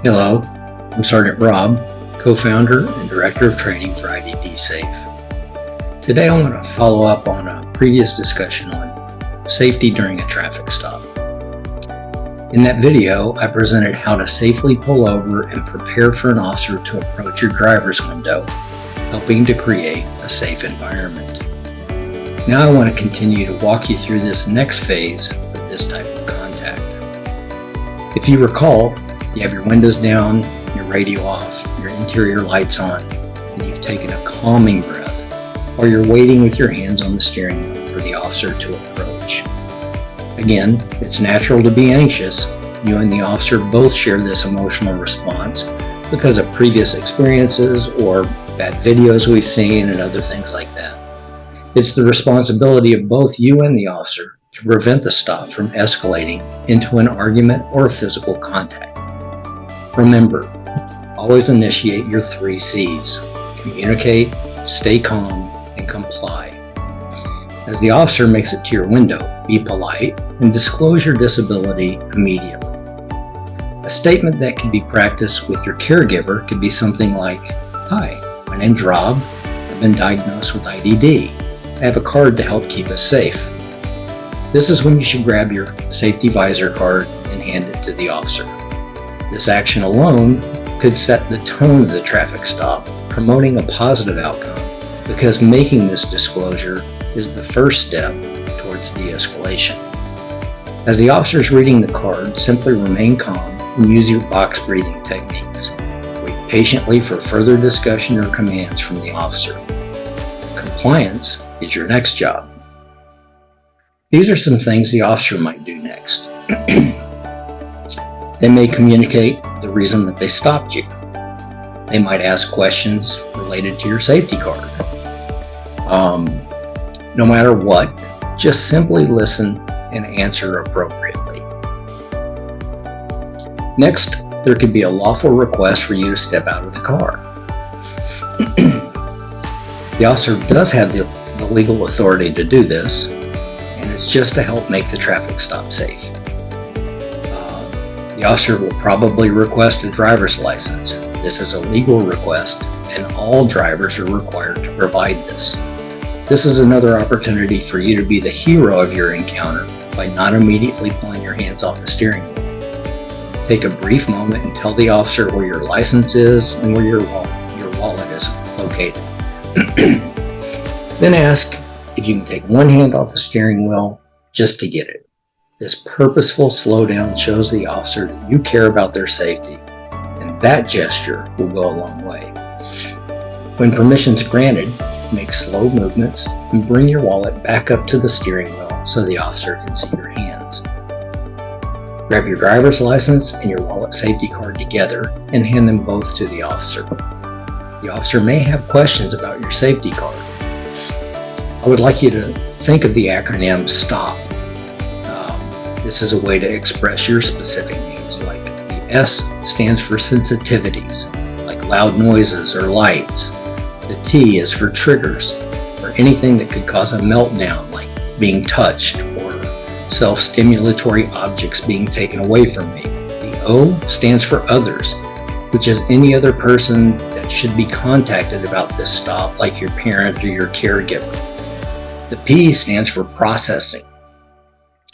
Hello, I'm Sergeant Rob, co-founder and director of training for IDD Safe. Today I want to follow up on a previous discussion on safety during a traffic stop. In that video, I presented how to safely pull over and prepare for an officer to approach your driver's window, helping to create a safe environment. Now I want to continue to walk you through this next phase of this type of contact. If you recall, you have your windows down, your radio off, your interior lights on, and you've taken a calming breath while you're waiting with your hands on the steering wheel for the officer to approach. Again, it's natural to be anxious. You and the officer both share this emotional response because of previous experiences or bad videos we've seen and other things like that. It's the responsibility of both you and the officer to prevent the stop from escalating into an argument or a physical contact. Remember, always initiate your 3 C's: communicate, stay calm, and comply. As the officer makes it to your window, be polite and disclose your disability immediately. A statement that can be practiced with your caregiver could be something like, "Hi, my name's Rob. I've been diagnosed with IDD. I have a card to help keep us safe." This is when you should grab your safety visor card and hand it to the officer. This action alone could set the tone of the traffic stop, promoting a positive outcome, because making this disclosure is the first step towards de-escalation. As the officer is reading the card, simply remain calm and use your box breathing techniques. Wait patiently for further discussion or commands from the officer. Compliance is your next job. These are some things the officer might do next. They may communicate the reason that they stopped you. They might ask questions related to your safety card. No matter what, just simply listen and answer appropriately. Next, there could be a lawful request for you to step out of the car. The officer does have the legal authority to do this, and it's just to help make the traffic stop safe. The officer will probably request a driver's license. This is a legal request, and all drivers are required to provide this. This is another opportunity for you to be the hero of your encounter by not immediately pulling your hands off the steering wheel. Take a brief moment and tell the officer where your license is and where your wallet is located. Then ask if you can take one hand off the steering wheel just to get it. This purposeful slowdown shows the officer that you care about their safety, and that gesture will go a long way. When permission's granted, make slow movements and bring your wallet back up to the steering wheel so the officer can see your hands. Grab your driver's license and your wallet safety card together and hand them both to the officer. The officer may have questions about your safety card. I would like you to think of the acronym STOP. This is a way to express your specific needs, like the S stands for sensitivities, like loud noises or lights. The T is for triggers, or anything that could cause a meltdown, like being touched or self-stimulatory objects being taken away from me. The O stands for others, which is any other person that should be contacted about this stop, like your parent or your caregiver. The P stands for processing.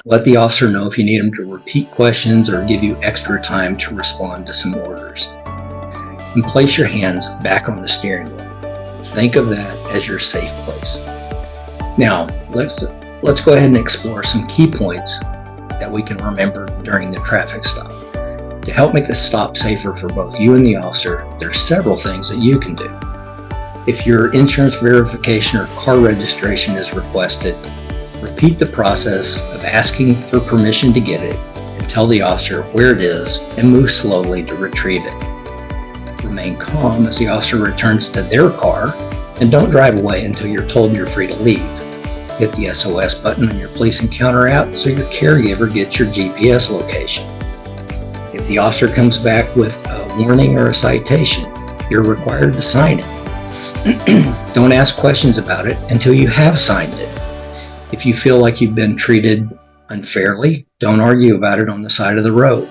Let the officer know if you need them to repeat questions or give you extra time to respond to some orders. And place your hands back on the steering wheel. Think of that as your safe place. Now, let's go ahead and explore some key points that we can remember during the traffic stop. To help make the stop safer for both you and the officer, there's several things that you can do. If your insurance verification or car registration is requested, repeat the process of asking for permission to get it and tell the officer where it is and move slowly to retrieve it. Remain calm as the officer returns to their car and don't drive away until you're told you're free to leave. Hit the SOS button on your police encounter app so your caregiver gets your GPS location. If the officer comes back with a warning or a citation, you're required to sign it. Don't ask questions about it until you have signed it. If you feel like you've been treated unfairly, don't argue about it on the side of the road.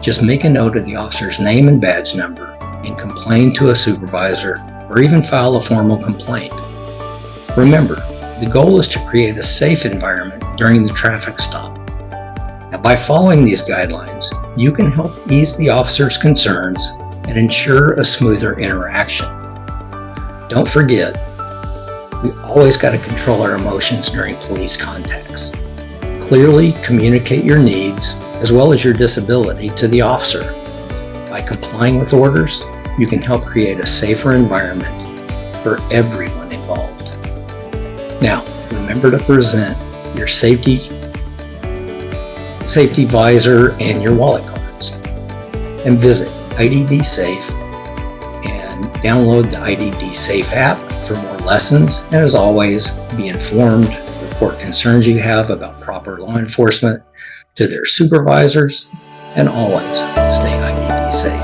Just make a note of the officer's name and badge number and complain to a supervisor or even file a formal complaint. Remember, the goal is to create a safe environment during the traffic stop. Now, by following these guidelines, you can help ease the officer's concerns and ensure a smoother interaction. Don't forget, we always got to control our emotions during police contacts. Clearly communicate your needs as well as your disability to the officer. By complying with orders, you can help create a safer environment for everyone involved. Now, remember to present your safety visor and your wallet cards. And visit IDD Safe and download the IDD Safe app for more lessons. And as always, be informed, report concerns you have about proper law enforcement to their supervisors, and always stay IDD safe.